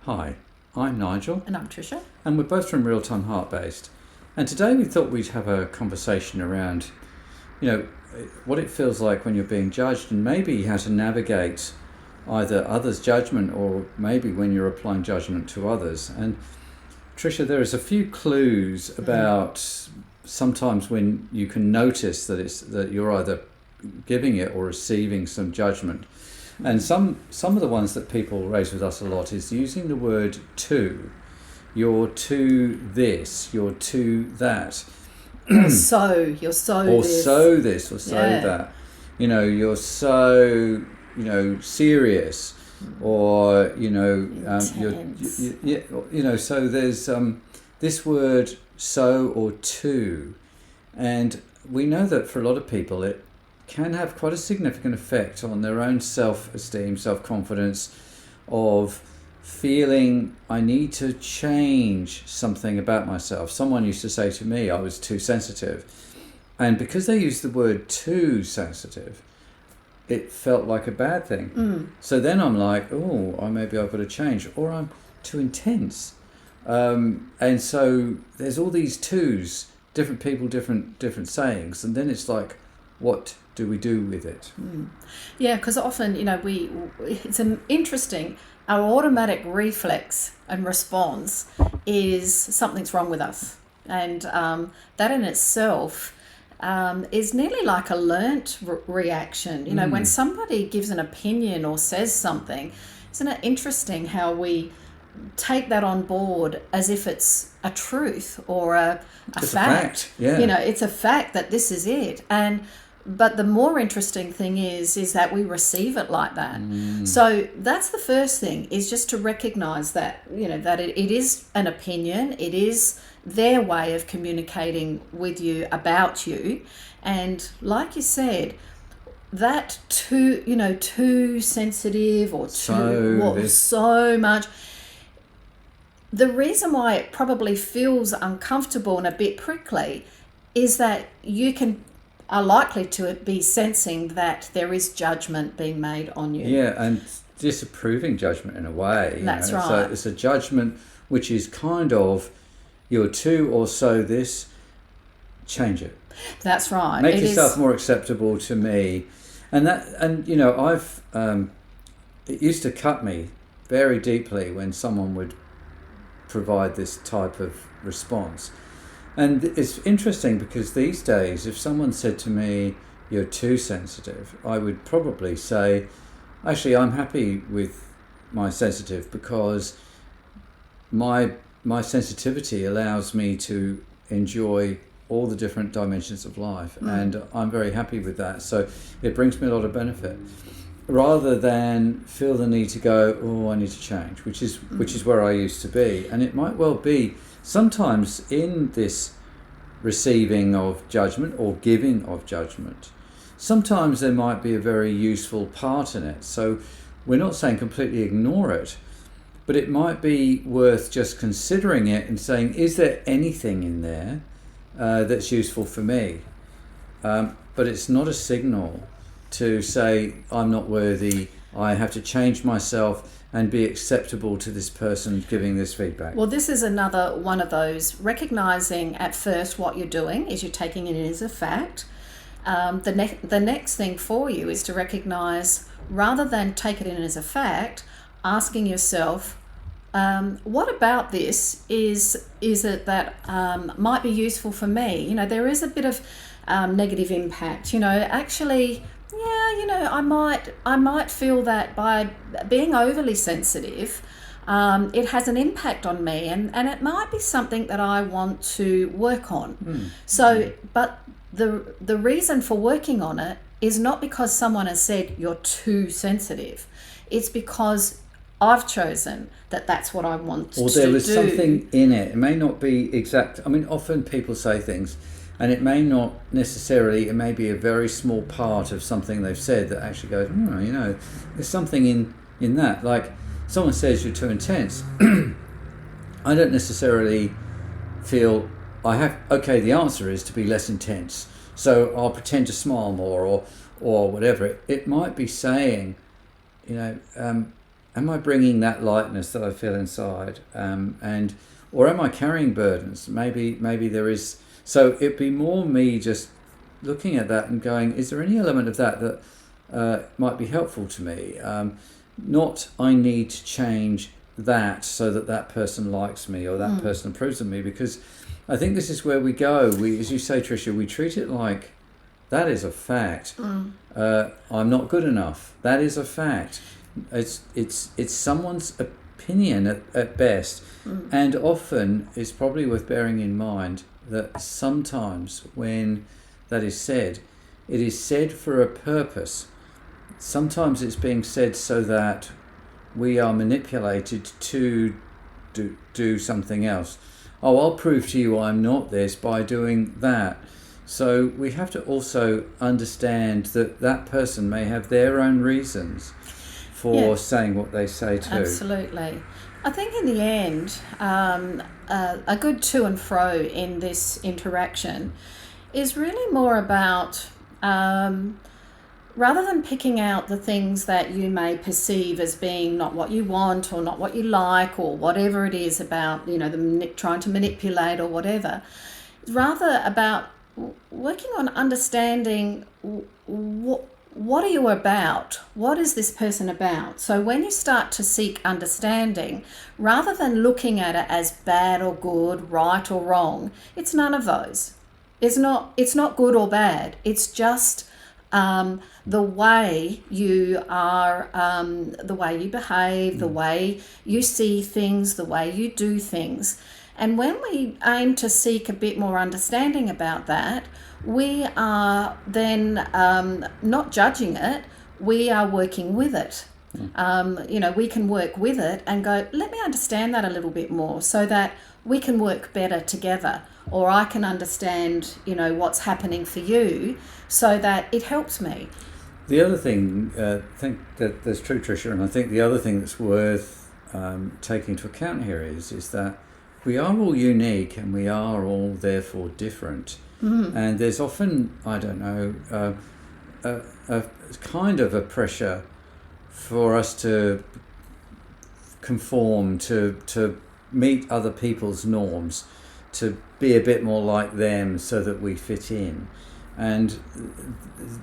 Hi, I'm Nigel. And I'm Tricia. And we're both from Real Time Heart Based. And today we thought we'd have a conversation around, what it feels like when you're being judged and maybe how to navigate either others' judgment or maybe when you're applying judgment to others. And Tricia, there is a few clues about sometimes when you can notice that you're either giving it or receiving some judgment. And some of the ones that people raise with us a lot is using the word to. You're to this, you're to that. You're so or this. So this, or so that. You're so, serious. Or, so there's this word so or to. And we know that for a lot of people it can have quite a significant effect on their own self-esteem, self-confidence, of feeling I need to change something about myself. Someone used to say to me I was too sensitive. And because they used the word too sensitive, it felt like a bad thing. So then I'm like, maybe I've got to change. Or I'm too intense. And so there's all these twos, different people, different sayings. And then it's like, what do we do with it? Yeah, because often, it's interesting. Our automatic reflex and response is something's wrong with us. And that in itself is nearly like a learnt reaction. When somebody gives an opinion or says something, isn't it interesting how we take that on board as if it's a truth or a fact? Yeah. It's a fact that this is it. But the more interesting thing is that we receive it like that. So that's the first thing, is just to recognize that, that it is an opinion. It is their way of communicating with you about you. And like you said, that too sensitive or so much. The reason why it probably feels uncomfortable and a bit prickly is that you are likely to be sensing that there is judgment being made on you. Yeah, and disapproving judgment in a way. That's right. So it's a judgment which is kind of, you're too or so this, change it. That's right. Make yourself more acceptable to me. And I've it used to cut me very deeply when someone would provide this type of response. And it's interesting because these days, if someone said to me, you're too sensitive, I would probably say, actually, I'm happy with my sensitive because my sensitivity allows me to enjoy all the different dimensions of life. And I'm very happy with that. So it brings me a lot of benefit. Rather than feel the need to go, I need to change, which is where I used to be. And it might well be sometimes in this receiving of judgment or giving of judgment, sometimes there might be a very useful part in it. So we're not saying completely ignore it, but it might be worth just considering it and saying, is there anything in there that's useful for me? But it's not a signal to say, I'm not worthy, I have to change myself and be acceptable to this person giving this feedback. Well, this is another one of those, recognizing at first what you're doing is you're taking it as a fact. The next thing for you is to recognize, rather than take it in as a fact, asking yourself, what about this is it that might be useful for me? There is a bit of negative impact. Actually, I might feel that by being overly sensitive, it has an impact on me, and it might be something that I want to work on. But the reason for working on it is not because someone has said you're too sensitive. It's because I've chosen that that's what I want to do. Or there was something in it. It may not be exact. I mean, often people say things, and it may not necessarily, it may be a very small part of something they've said that actually goes, there's something in that. Like, someone says you're too intense. I don't necessarily feel the answer is to be less intense. So I'll pretend to smile more or whatever. It might be saying, am I bringing that lightness that I feel inside, or am I carrying burdens? Maybe there is. So it'd be more me just looking at that and going, is there any element of that might be helpful to me? Not I need to change that so that person likes me or that person approves of me, because I think this is where we go. We, as you say, Tricia, we treat it like that is a fact. I'm not good enough. That is a fact. It's someone's opinion at best, and often it's probably worth bearing in mind that sometimes when that is said, it is said for a purpose. Sometimes it's being said so that we are manipulated to do something else. Oh, I'll prove to you I'm not this by doing that. So we have to also understand that that person may have their own reasons for saying what they say too. Absolutely. I think in the end, a good to and fro in this interaction is really more about, rather than picking out the things that you may perceive as being not what you want or not what you like or whatever it is about, trying to manipulate or whatever, rather about working on understanding what are you about? What is this person about? So when you start to seek understanding, rather than looking at it as bad or good, right or wrong, it's none of those. It's not good or bad. It's just the way you are, the way you behave, the way you see things, the way you do things. And when we aim to seek a bit more understanding about that, we are then not judging it, we are working with it. We can work with it and go, let me understand that a little bit more so that we can work better together, or I can understand, what's happening for you so that it helps me. The other thing, I think that's true, Tricia, and I think the other thing that's worth taking into account here is that we are all unique and we are all therefore different. And there's often, I don't know, a kind of a pressure for us to conform, to meet other people's norms, to be a bit more like them so that we fit in. And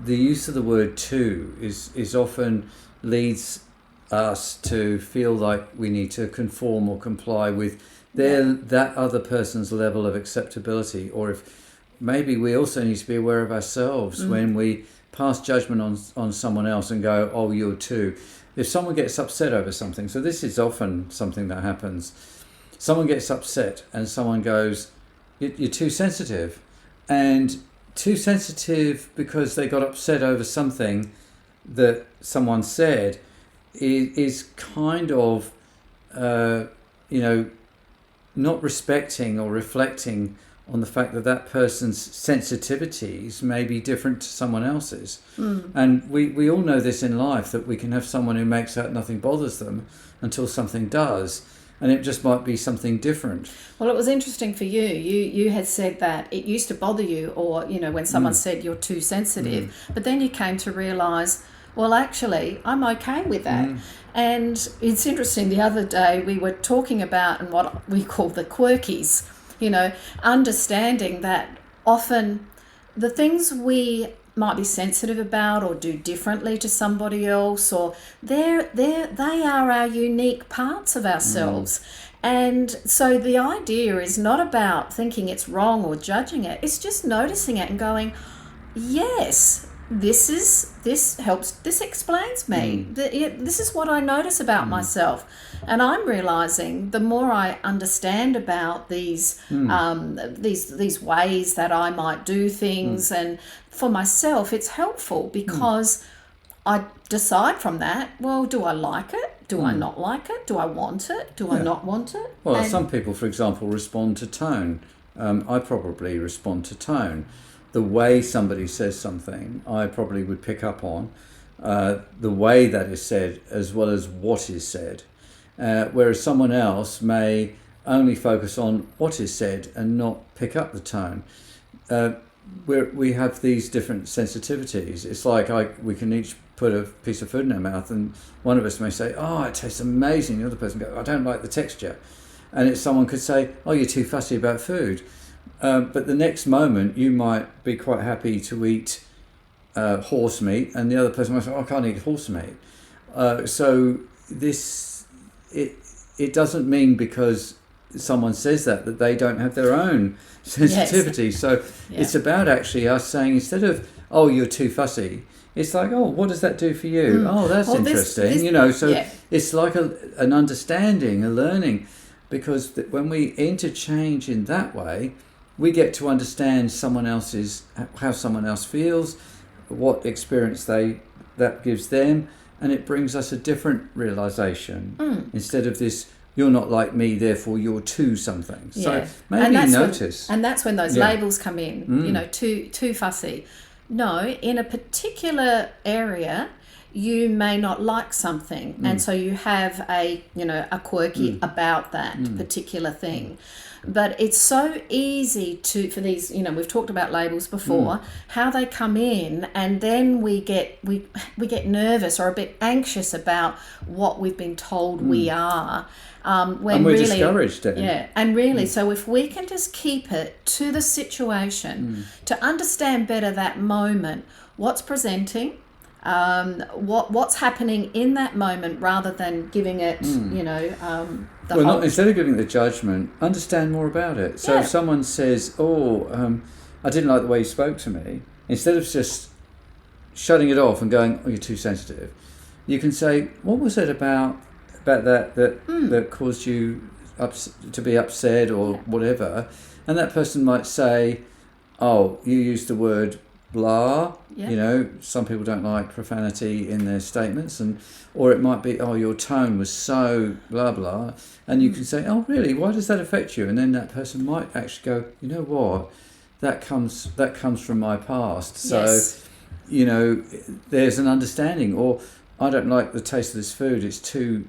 the use of the word "to" is often leads us to feel like we need to conform or comply with that other person's level of acceptability, or if maybe we also need to be aware of ourselves when we pass judgment on someone else and go, oh, you're too. If someone gets upset over something, so this is often something that happens, someone gets upset and someone goes, you're too sensitive. And too sensitive because they got upset over something that someone said is kind of, not respecting or reflecting on the fact that person's sensitivities may be different to someone else's. And we all know this in life, that we can have someone who makes out nothing bothers them until something does, and it just might be something different. Well, it was interesting for you. You had said that it used to bother you, or, when someone said you're too sensitive, but then you came to realise, well, actually, I'm okay with that. And it's interesting, the other day we were talking about and what we call the quirkies, understanding that often the things we might be sensitive about or do differently to somebody else, or they are our unique parts of ourselves. And so the idea is not about thinking it's wrong or judging it, it's just noticing it and going, yes, this helps, this explains me. This is what I notice about myself. And I'm realizing the more I understand about these ways that I might do things, and for myself it's helpful because I decide from that, well, do I like it? Do I not like it? Do I want it? Do I not want it? Well, some people, for example, respond to tone. I probably respond to tone. The way somebody says something, I probably would pick up on the way that is said as well as what is said. Whereas someone else may only focus on what is said and not pick up the tone. We have these different sensitivities. It's like we can each put a piece of food in our mouth, and one of us may say, "Oh, it tastes amazing." The other person goes, "I don't like the texture," and someone could say, "Oh, you're too fussy about food," but the next moment you might be quite happy to eat horse meat, and the other person might say, "Oh, I can't eat horse meat." So it doesn't mean because someone says that they don't have their own sensitivity. Yes. So it's about actually us saying, instead of, "Oh, you're too fussy," it's like, "Oh, what does that do for you?" "Oh, that's interesting." It's like an understanding, a learning, because when we interchange in that way, we get to understand how someone else feels, what experience that gives them, and it brings us a different realization instead of this, "You're not like me, therefore you're too something." So maybe notice. And that's when those labels come in, too fussy. No, in a particular area, you may not like something, and so you have a quirky about that particular thing. But it's so easy for these, we've talked about labels before, how they come in, and then we get nervous or a bit anxious about what we've been told we are. And we're really discouraged then. Yeah, and really, so if we can just keep it to the situation, to understand better that moment, what's presenting, what's happening in that moment, rather than giving it, instead of giving the judgment, understand more about it. So if someone says, "I didn't like the way you spoke to me," instead of just shutting it off and going, "Oh, you're too sensitive," you can say, "What was it about that caused you to be upset," or whatever? And that person might say, "Oh, you used the word blah." Some people don't like profanity in their statements, or it might be, "Oh, your tone was so blah blah," and you can say, "Oh, really? Why does that affect you?" And then that person might actually go, "You know what? That comes from my past." So, there's an understanding. Or, "I don't like the taste of this food. It's too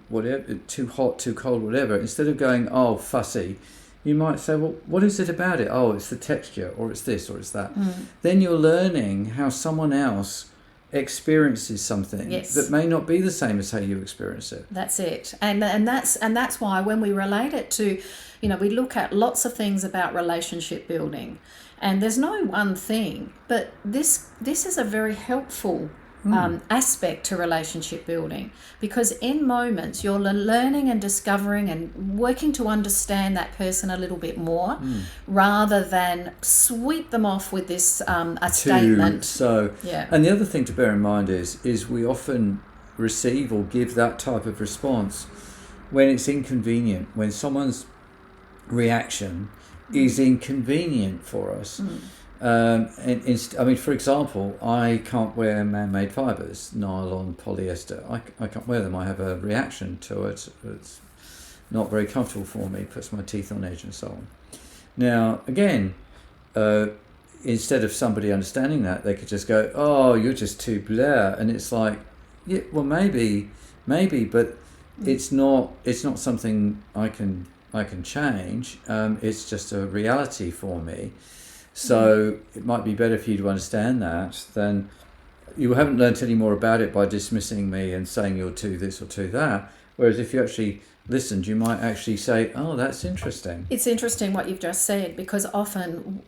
hot, too cold, whatever." Instead of going, "Oh, fussy," you might say, "Well, what is it about it?" "Oh, it's the texture," or "It's this," or "It's that." Then you're learning how someone else experiences something that may not be the same as how you experience it. That's it. And that's why when we relate it to, we look at lots of things about relationship building, and there's no one thing, but this is a very helpful aspect to relationship building, because in moments you're learning and discovering and working to understand that person a little bit more, rather than sweep them off with this a statement. And the other thing to bear in mind is we often receive or give that type of response when it's inconvenient, when someone's reaction is inconvenient for us. For example, I can't wear man-made fibres, nylon, polyester. I can't wear them. I have a reaction to it. It's not very comfortable for me. It puts my teeth on edge and so on. Now, again, instead of somebody understanding that, they could just go, "Oh, you're just too blah," and it's like, yeah, well, maybe, but it's not something I can change. It's just a reality for me. So it might be better for you to understand that than you haven't learnt any more about it by dismissing me and saying you're too this or too that. Whereas if you actually listened, you might actually say, "Oh, that's interesting." It's interesting what you've just said, because often,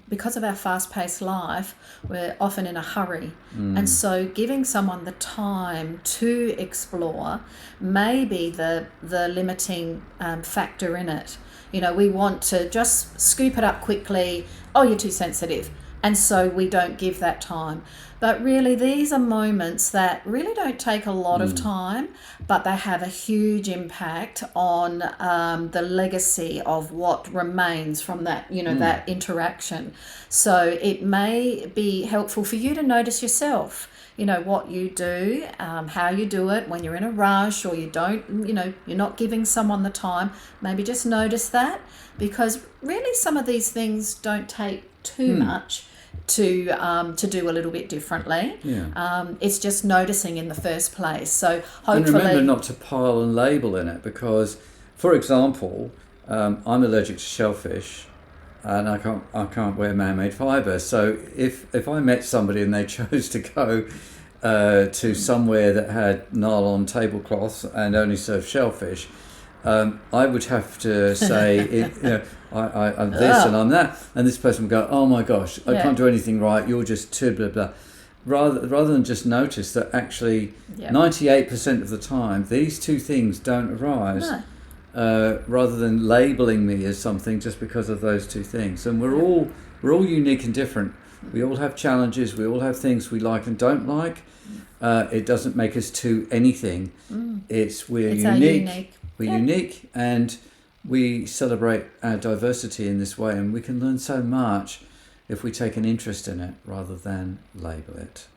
because of our fast-paced life, we're often in a hurry. And so giving someone the time to explore may be the limiting factor in it. We want to just scoop it up quickly. "Oh, you're too sensitive." And so we don't give that time. But really, these are moments that really don't take a lot of time, but they have a huge impact on the legacy of what remains from that, that interaction. So it may be helpful for you to notice yourself, what you do, how you do it, when you're in a rush or you don't, you're not giving someone the time. Maybe just notice that, because really some of these things don't take too much to do a little bit differently. It's just noticing in the first place. So hopefully, and remember not to pile and label in it, because, for example, I'm allergic to shellfish, and I can't wear man-made fibre. So if I met somebody and they chose to go to somewhere that had nylon tablecloths and only served shellfish, I would have to say, I'm this and I'm that, and this person would go, "Oh my gosh, I can't do anything right. You're just too blah blah." Rather than just notice that actually 98% of the time these two things don't arise. No. Rather than labeling me as something just because of those two things, and we're all unique and different. We all have challenges. We all have things we like and don't like. It doesn't make us two anything. We're unique. We're unique, and we celebrate our diversity in this way, and we can learn so much if we take an interest in it rather than label it.